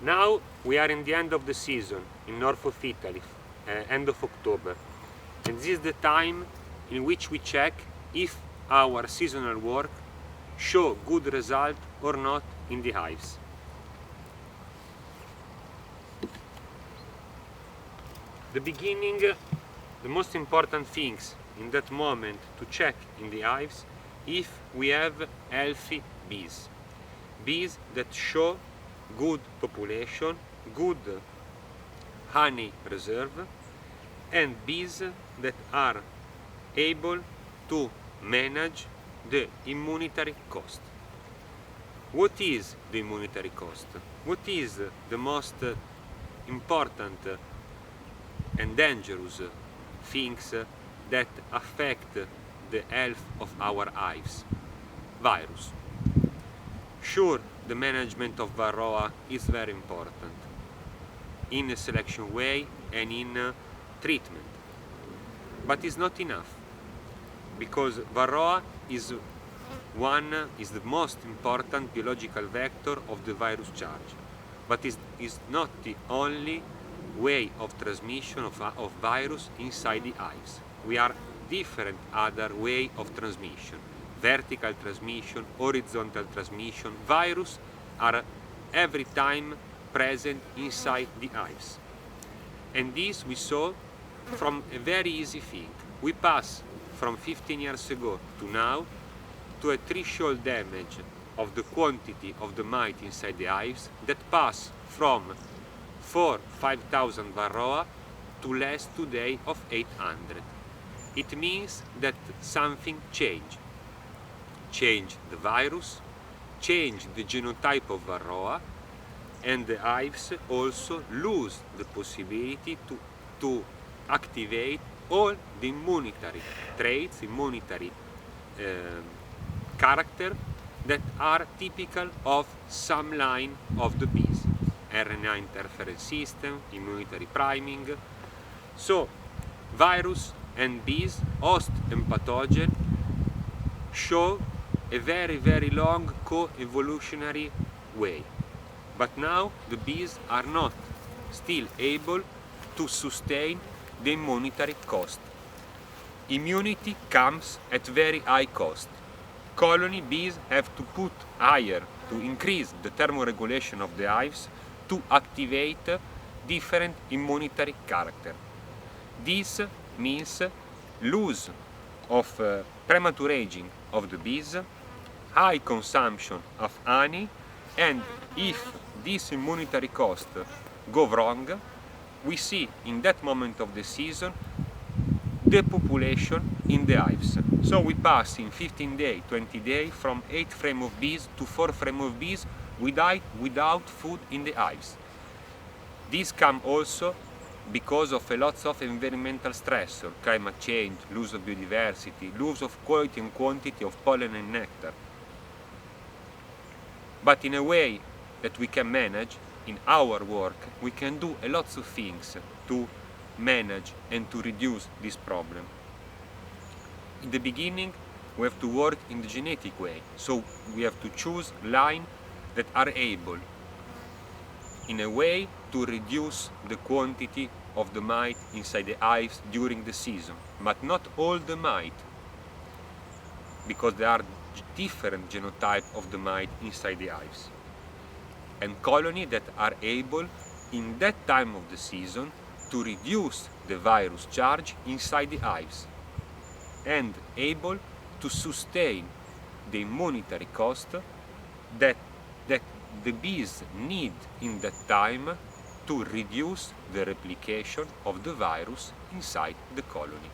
Now we are in the end of the season in north of Italy, end of October, and this is the time in which we check if our seasonal work show good result or not in the hives. The beginning, the most important things in that moment to check in the hives if we have healthy bees. Bees that show good population, good honey reserve, and bees that are able to manage the immunitary cost. What is the immunitary cost? What is the most important and dangerous things that affect the health of our hives? Virus. Sure, the management of Varroa is very important in a selection way and in treatment, but it's not enough, because Varroa is the most important biological vector of the virus charge, but is not the only way of transmission of virus inside the hives. We are different other way of transmission. Vertical transmission, horizontal transmission. Virus are every time present inside the hives. And this we saw from a very easy thing. We pass from 15 years ago to now to a threshold damage of the quantity of the mite inside the hives that pass from 4,000–5,000 Varroa to less today of 800. It means that something changed. Change the virus, change the genotype of Varroa, and the hives also lose the possibility to activate all the immunitary traits, immunitary character that are typical of some line of the bees. RNA interference system, immunitary priming. So, virus and bees, host and pathogen, show a very, very long co-evolutionary way. But now the bees are not still able to sustain the immunitary cost. Immunity comes at very high cost. Colony bees have to put higher to increase the thermoregulation of the hives to activate different immunitary character. This means loss of premature aging of the bees, high consumption of honey, and if this immunitary cost go wrong, we see in that moment of the season depopulation in the hives. So we pass in 15 days, 20 days from 8 frames of bees to 4 frames of bees without food in the hives. This comes also because of a lot of environmental stressors, climate change, loss of biodiversity, loss of quality and quantity of pollen and nectar. But in a way that we can manage, in our work, we can do a lot of things to manage and to reduce this problem. In the beginning, we have to work in the genetic way, so we have to choose lines that are able, in a way, to reduce the quantity of the mite inside the hives during the season, but not all the mite, because there are different genotype of the mite inside the hives. And colonies that are able, in that time of the season, to reduce the virus charge inside the hives, and able to sustain the immunitary cost that the bees need in that time to reduce the replication of the virus inside the colony.